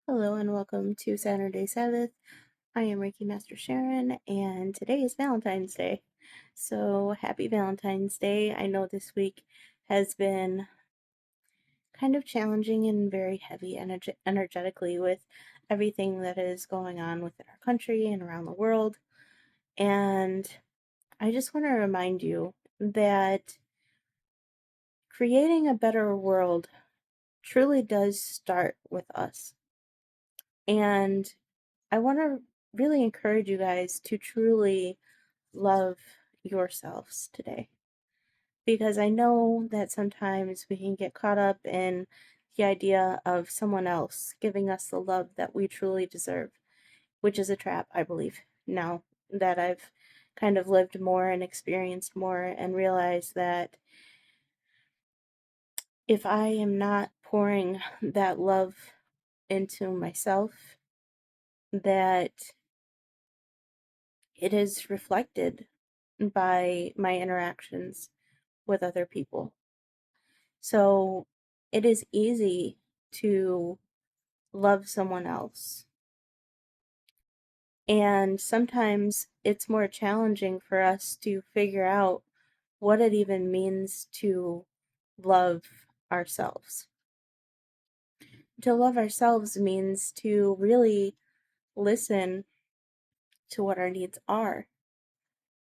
Hello and welcome to Saturday Sabbath. I am Reiki Master Sharon, and today is Valentine's Day. So happy Valentine's Day. I know this week has been kind of challenging and very heavy energetically with everything that is going on within our country and around the world. And I just want to remind you that creating a better world truly does start with us. And I want to really encourage you guys to truly love yourselves today, because I know that sometimes we can get caught up in the idea of someone else giving us the love that we truly deserve, which is a trap, I believe, now that I've kind of lived more and experienced more and realized that if I am not pouring that love into myself, that it is reflected by my interactions with other people. So it is easy to love someone else. And sometimes it's more challenging for us to figure out what it even means to love ourselves. To love ourselves means to really listen to what our needs are,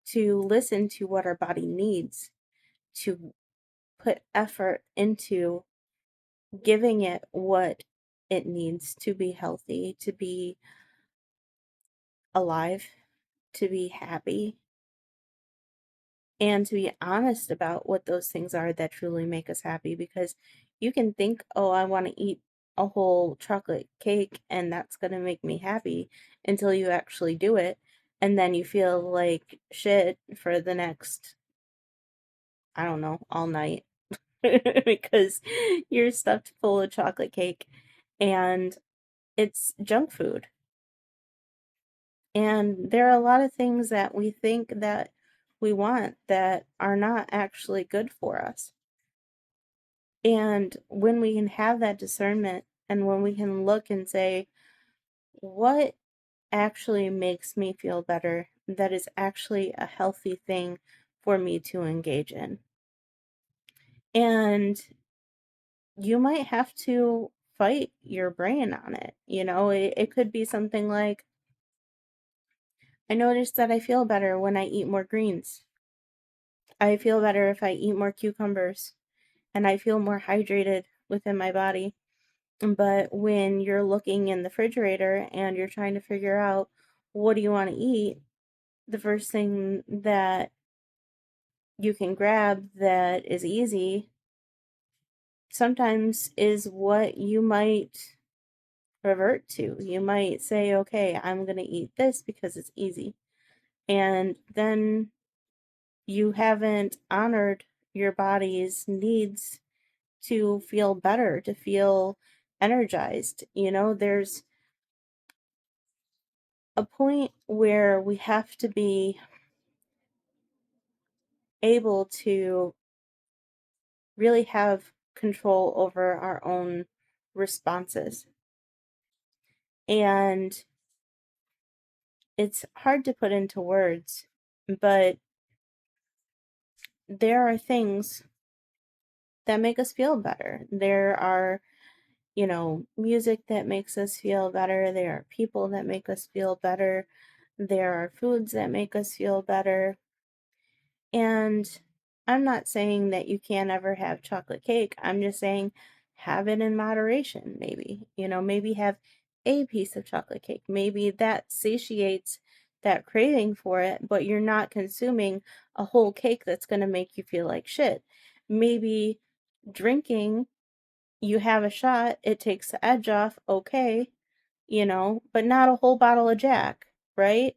to listen to what our body needs, to put effort into giving it what it needs to be healthy, to be alive, to be happy, and to be honest about what those things are that truly make us happy. Because you can think, oh, I want to eat a whole chocolate cake and that's going to make me happy until you actually do it. And then you feel like shit for the next, I don't know, all night because you're stuffed full of chocolate cake and it's junk food. And there are a lot of things that we think that we want that are not actually good for us. And when we can have that discernment and when we can look and say, what actually makes me feel better, that is actually a healthy thing for me to engage in. And you might have to fight your brain on it. It could be something like, I noticed that I feel better when I eat more greens. I feel better if I eat more cucumbers, and I feel more hydrated within my body. But when you're looking in the refrigerator and you're trying to figure out what do you want to eat, the first thing that you can grab that is easy sometimes is what you might revert to. You might say, okay, I'm going to eat this because it's easy. And then you haven't honored your body's needs to feel better, to feel energized. There's a point where we have to be able to really have control over our own responses. And it's hard to put into words, but there are things that make us feel better. There are, music that makes us feel better. There are people that make us feel better. There are foods that make us feel better. And I'm not saying that you can't ever have chocolate cake. I'm just saying have it in moderation, maybe. Maybe have a piece of chocolate cake. Maybe that satiates that craving for it, but you're not consuming a whole cake that's going to make you feel like shit. Maybe drinking, you have a shot, it takes the edge off, okay, but not a whole bottle of Jack, right?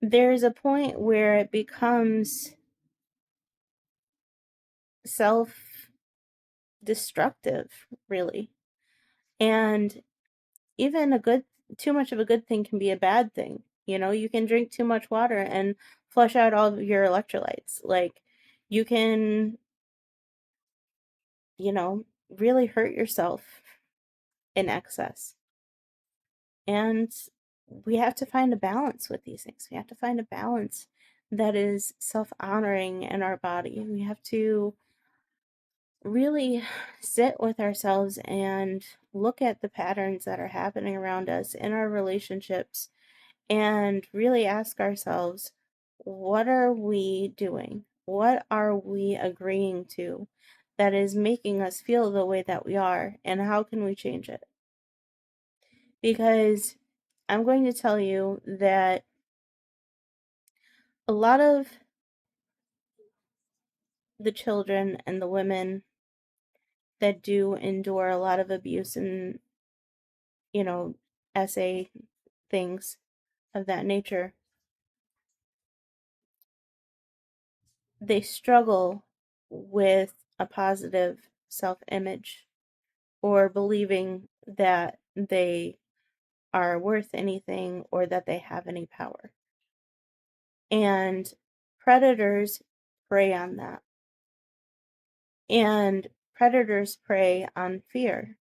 There's a point where it becomes self destructive, really. And even too much of a good thing can be a bad thing. You can drink too much water and flush out all of your electrolytes. Like, you can, really hurt yourself in excess. And we have to find a balance with these things. We have to find a balance that is self honoring in our body. We have to really sit with ourselves and look at the patterns that are happening around us in our relationships and really ask ourselves, what are we doing? What are we agreeing to that is making us feel the way that we are? And how can we change it? Because I'm going to tell you that a lot of the children and the women that do endure a lot of abuse and, you know, SA things of that nature, they struggle with a positive self image or believing that they are worth anything or that they have any power. And predators prey on that. And predators prey on fear.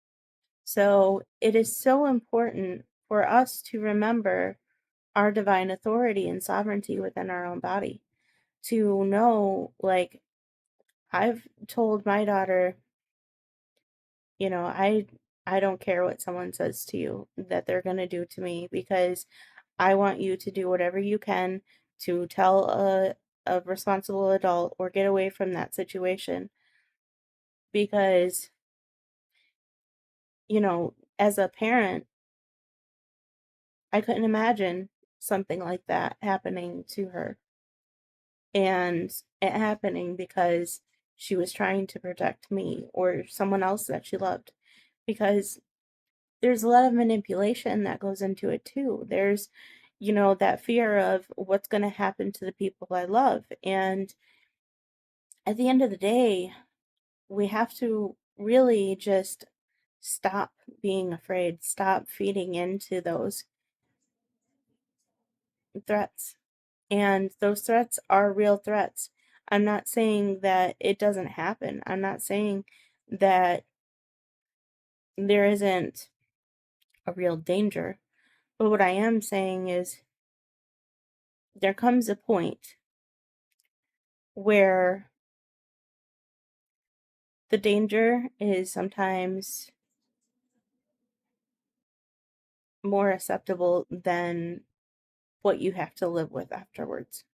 So it is so important for us to remember our divine authority and sovereignty within our own body. To know, like, I've told my daughter, you know, I don't care what someone says to you that they're going to do to me, because I want you to do whatever you can to tell a responsible adult or get away from that situation, because, as a parent, I couldn't imagine something like that happening to her, and it happening because she was trying to protect me or someone else that she loved, because there's a lot of manipulation that goes into it too. There's, that fear of what's going to happen to the people I love. And at the end of the day, we have to really just stop being afraid, stop feeding into those threats. And those threats are real threats. I'm not saying that it doesn't happen. I'm not saying that there isn't a real danger. But what I am saying is there comes a point where the danger is sometimes more acceptable than what you have to live with afterwards.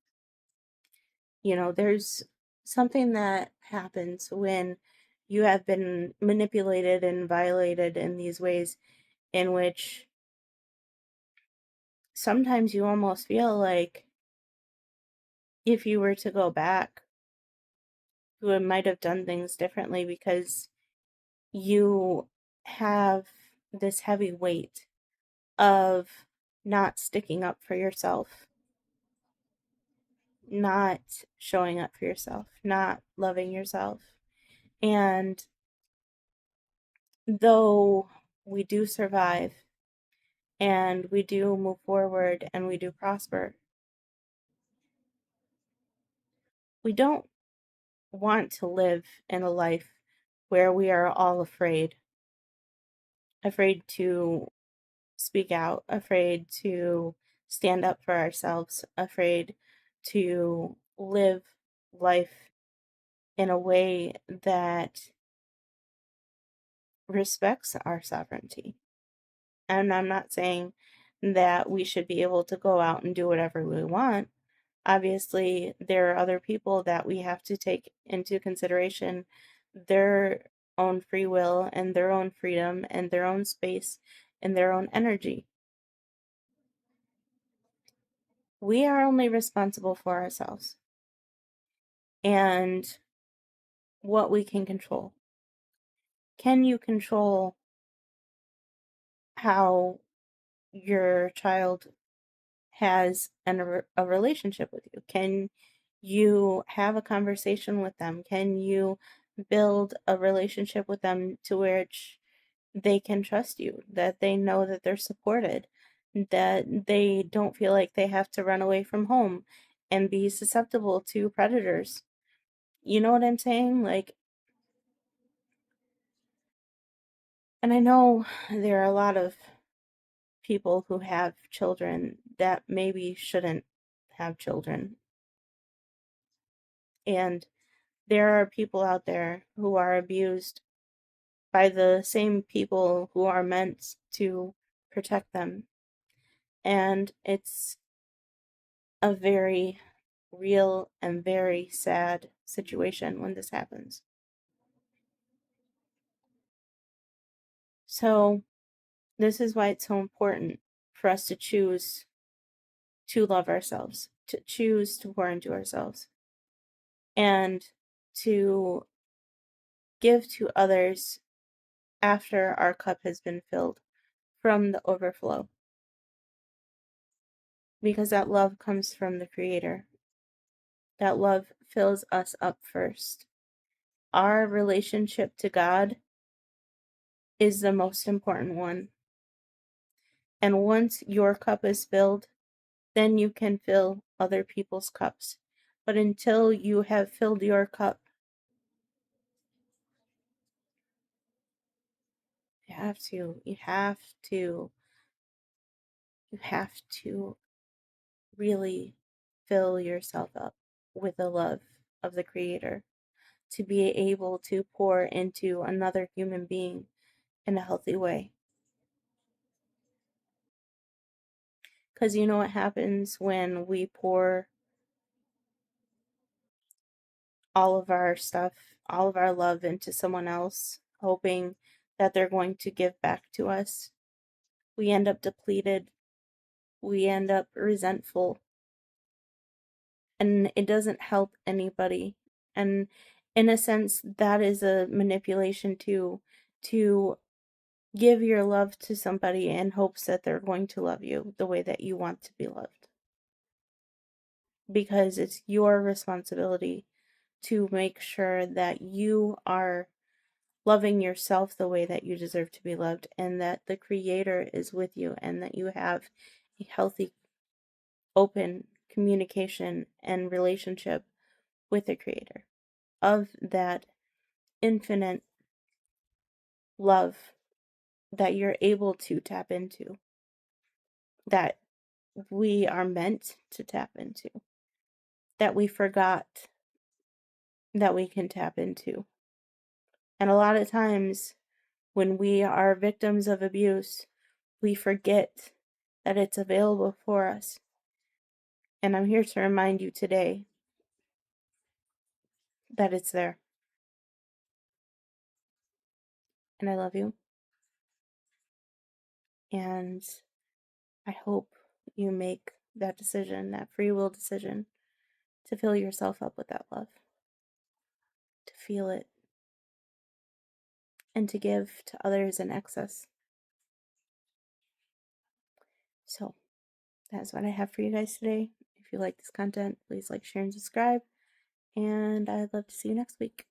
There's something that happens when you have been manipulated and violated in these ways, in which sometimes you almost feel like if you were to go back, you might have done things differently, because you have this heavy weight of not sticking up for yourself, not showing up for yourself, not loving yourself. And though we do survive and we do move forward and we do prosper, we don't want to live in a life where we are all afraid to speak out, afraid to stand up for ourselves, afraid to live life in a way that respects our sovereignty. And I'm not saying that we should be able to go out and do whatever we want. Obviously, there are other people that we have to take into consideration their own free will and their own freedom and their own space and their own energy. We are only responsible for ourselves and what we can control. Can you control how your child has a relationship with you? Can you have a conversation with them? Can you build a relationship with them to which they can trust you, that they know that they're supported, that they don't feel like they have to run away from home and be susceptible to predators? You know what I'm saying? Like, And I know there are a lot of people who have children that maybe shouldn't have children. And there are people out there who are abused by the same people who are meant to protect them. And it's a very real and very sad situation when this happens. So, this is why it's so important for us to choose to love ourselves, to choose to pour into ourselves, and to give to others after our cup has been filled from the overflow. Because that love comes from the Creator. That love fills us up first. Our relationship to God is the most important one. And once your cup is filled, then you can fill other people's cups. But until you have filled your cup, you have to really fill yourself up with the love of the Creator to be able to pour into another human being in a healthy way. Because you know what happens when we pour all of our stuff, all of our love into someone else, hoping that they're going to give back to us? We end up depleted, we end up resentful, and it doesn't help anybody. And in a sense, that is a manipulation too, to give your love to somebody in hopes that they're going to love you the way that you want to be loved. Because it's your responsibility to make sure that you are loving yourself the way that you deserve to be loved, and that the Creator is with you, and that you have a healthy, open communication and relationship with the Creator of that infinite love that you're able to tap into, that we are meant to tap into, that we forgot that we can tap into. And a lot of times when we are victims of abuse, we forget that it's available for us. And I'm here to remind you today that it's there. And I love you. And I hope you make that decision, that free will decision, to fill yourself up with that love, to feel it, and to give to others in excess. So, that's what I have for you guys today. If you like this content, please like, share, and subscribe. And I'd love to see you next week.